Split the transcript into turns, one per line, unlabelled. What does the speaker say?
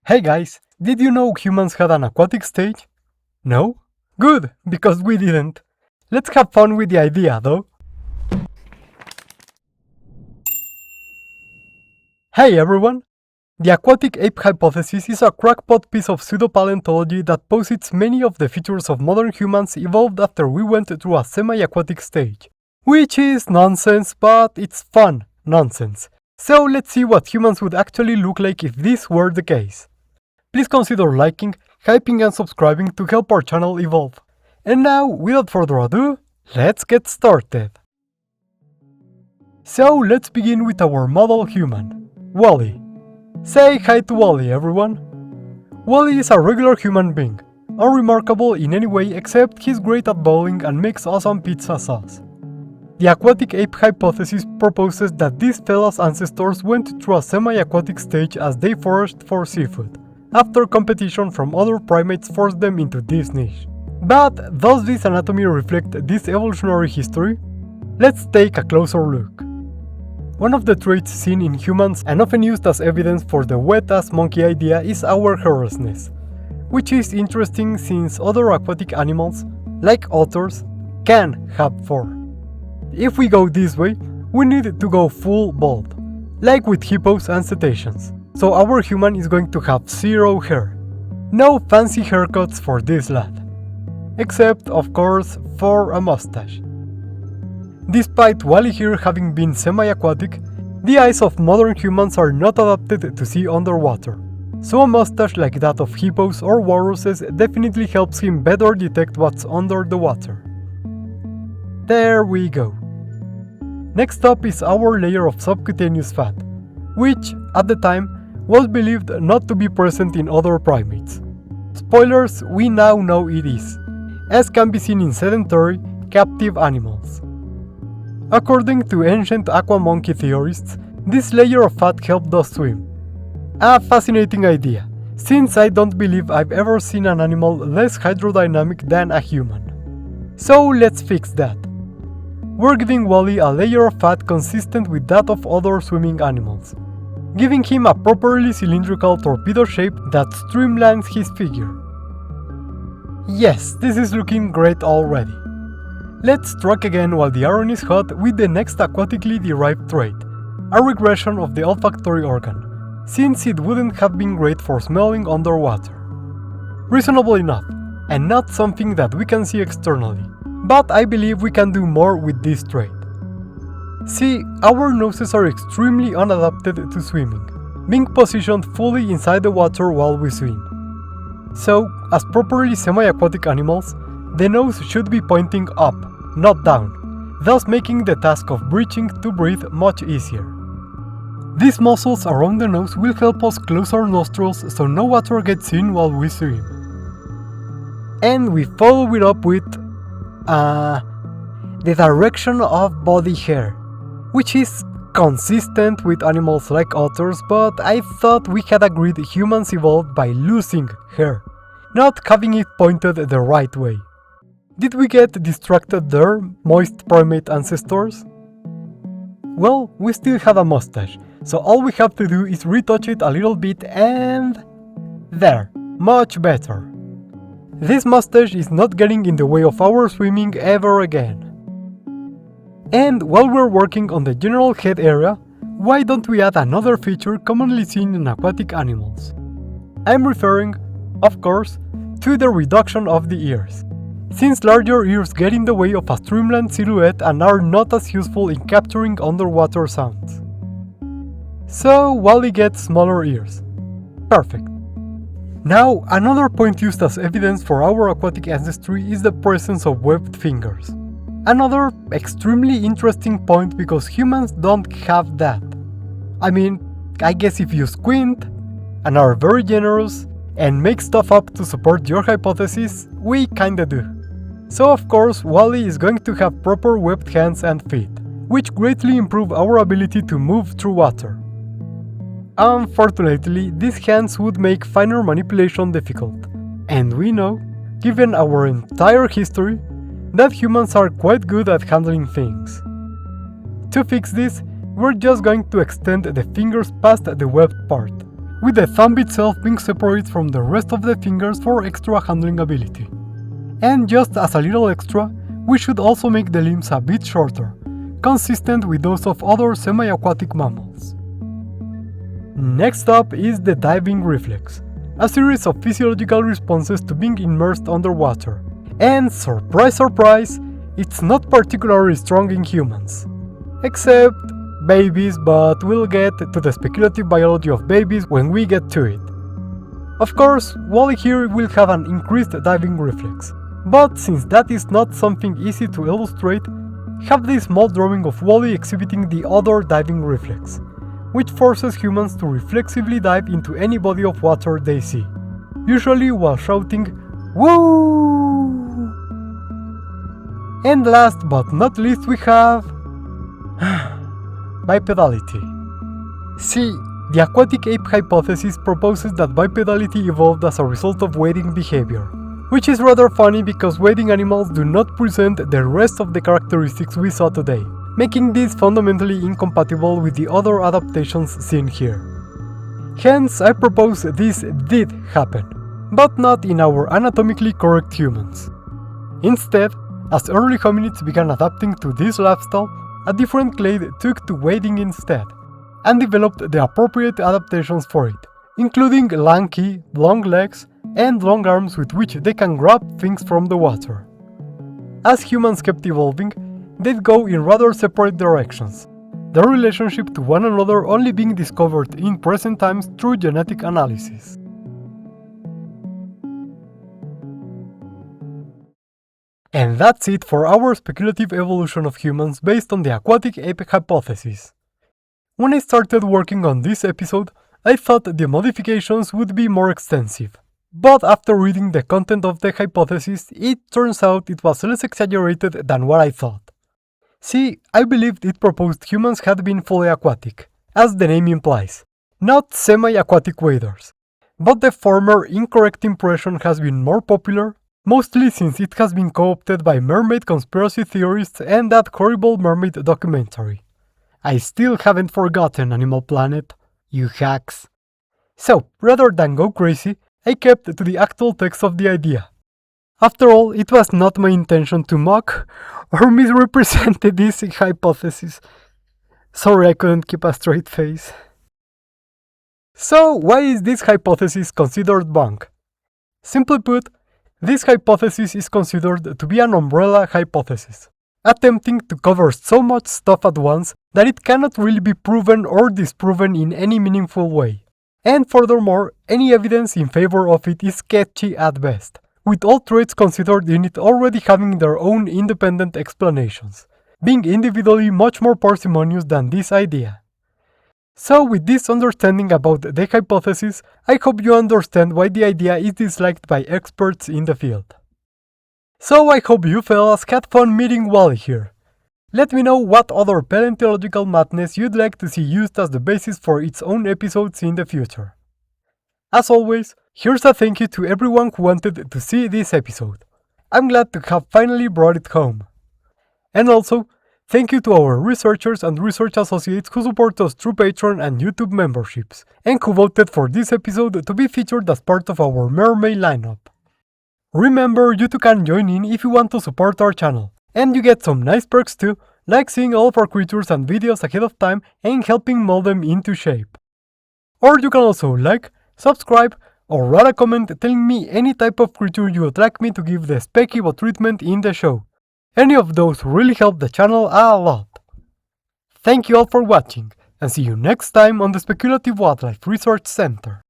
Hey guys, did you know humans had an aquatic stage? No? Good, because we didn't. Let's have fun with the idea, though. Hey everyone! The Aquatic Ape Hypothesis is a crackpot piece of pseudopaleontology that posits many of the features of modern humans evolved after we went through a semi-aquatic stage. Which is nonsense, but it's fun nonsense. So let's see what humans would actually look like if this were the case. Please consider liking, hyping and subscribing to help our channel evolve. And now, without further ado, let's get started. So let's begin with our model human, Wally. Say hi to Wally, everyone. Wally is a regular human being, unremarkable in any way except he's great at bowling and makes awesome pizza sauce. The Aquatic Ape Hypothesis proposes that these fella's ancestors went through a semi-aquatic stage as they foraged for seafood, after competition from other primates forced them into this niche. But does this anatomy reflect this evolutionary history? Let's take a closer look. One of the traits seen in humans and often used as evidence for the wet-ass monkey idea is our hairlessness, which is interesting since other aquatic animals, like otters, can have fur. If we go this way, we need to go full bald, like with hippos and cetaceans, so our human is going to have zero hair. No fancy haircuts for this lad. Except, of course, for a mustache. Despite Wally here having been semi-aquatic, the eyes of modern humans are not adapted to see underwater, so a mustache like that of hippos or walruses definitely helps him better detect what's under the water. There we go. Next up is our layer of subcutaneous fat, which, at the time, was believed not to be present in other primates. Spoilers, we now know it is, as can be seen in sedentary, captive animals. According to ancient aqua monkey theorists, this layer of fat helped us swim. A fascinating idea, since I don't believe I've ever seen an animal less hydrodynamic than a human. So let's fix that. We're giving Wally a layer of fat consistent with that of other swimming animals, giving him a properly cylindrical torpedo shape that streamlines his figure. Yes, this is looking great already. Let's track again while the iron is hot with the next aquatically derived trait, a regression of the olfactory organ, since it wouldn't have been great for smelling underwater. Reasonable enough, and not something that we can see externally, but I believe we can do more with this trait. See, our noses are extremely unadapted to swimming, being positioned fully inside the water while we swim. So, as properly semi-aquatic animals, the nose should be pointing up, not down, thus making the task of breathing to breathe much easier. These muscles around the nose will help us close our nostrils so no water gets in while we swim. And we follow it up with the direction of body hair, which is consistent with animals like otters, but I thought we had agreed humans evolved by losing hair, not having it pointed the right way. Did we get distracted there, moist primate ancestors? Well, we still have a mustache, so all we have to do is retouch it a little bit and... there, much better. This mustache is not getting in the way of our swimming ever again. And while we're working on the general head area, why don't we add another feature commonly seen in aquatic animals? I'm referring, of course, to the reduction of the ears, since larger ears get in the way of a streamlined silhouette and are not as useful in capturing underwater sounds. So Wally gets smaller ears. Perfect. Now, another point used as evidence for our aquatic ancestry is the presence of webbed fingers. Another extremely interesting point because humans don't have that. I mean, I guess if you squint, and are very generous, and make stuff up to support your hypothesis, we kinda do. So of course, Wally is going to have proper webbed hands and feet, which greatly improve our ability to move through water. Unfortunately, these hands would make finer manipulation difficult, and we know, given our entire history, that humans are quite good at handling things. To fix this, we're just going to extend the fingers past the webbed part, with the thumb itself being separate from the rest of the fingers for extra handling ability. And just as a little extra, we should also make the limbs a bit shorter, consistent with those of other semi-aquatic mammals. Next up is the diving reflex, a series of physiological responses to being immersed underwater. And surprise surprise, it's not particularly strong in humans. Except babies, but we'll get to the speculative biology of babies when we get to it. Of course, Wally here will have an increased diving reflex, but since that is not something easy to illustrate, have this small drawing of Wally exhibiting the other diving reflex, which forces humans to reflexively dive into any body of water they see, usually while shouting, "Woo!" And last but not least we have bipedality. See, the Aquatic Ape Hypothesis proposes that bipedality evolved as a result of wading behavior, which is rather funny because wading animals do not present the rest of the characteristics we saw today, making this fundamentally incompatible with the other adaptations seen here. Hence, I propose this did happen, but not in our anatomically correct humans. Instead, as early hominids began adapting to this lifestyle, a different clade took to wading instead, and developed the appropriate adaptations for it, including lanky, long legs, and long arms with which they can grab things from the water. As humans kept evolving, they'd go in rather separate directions, their relationship to one another only being discovered in present times through genetic analysis. And that's it for our speculative evolution of humans based on the Aquatic Ape Hypothesis. When I started working on this episode, I thought the modifications would be more extensive. But after reading the content of the hypothesis, it turns out it was less exaggerated than what I thought. See, I believed it proposed humans had been fully aquatic, as the name implies, not semi-aquatic waders. But the former incorrect impression has been more popular, mostly since it has been co-opted by mermaid conspiracy theorists and that horrible mermaid documentary. I still haven't forgotten, Animal Planet, you hacks. So, rather than go crazy, I kept to the actual text of the idea. After all, it was not my intention to mock or misrepresent this hypothesis. Sorry I couldn't keep a straight face. So, why is this hypothesis considered bunk? Simply put, this hypothesis is considered to be an umbrella hypothesis, attempting to cover so much stuff at once that it cannot really be proven or disproven in any meaningful way. And furthermore, any evidence in favor of it is sketchy at best, with all traits considered in it already having their own independent explanations, being individually much more parsimonious than this idea. So with this understanding about the hypothesis, I hope you understand why the idea is disliked by experts in the field. So I hope you fellas had fun meeting Wally here. Let me know what other paleontological madness you'd like to see used as the basis for its own episodes in the future. As always, here's a thank you to everyone who wanted to see this episode. I'm glad to have finally brought it home. And also, thank you to our researchers and research associates who support us through Patreon and YouTube memberships, and who voted for this episode to be featured as part of our Mermay lineup. Remember, you too can join in if you want to support our channel, and you get some nice perks too, like seeing all of our creatures and videos ahead of time and helping mold them into shape. Or you can also like, subscribe, or write a comment telling me any type of creature you would like me to give the Spec-Evo treatment in the show. Any of those really help the channel a lot. Thank you all for watching, and see you next time on the Speculative Wildlife Research Center.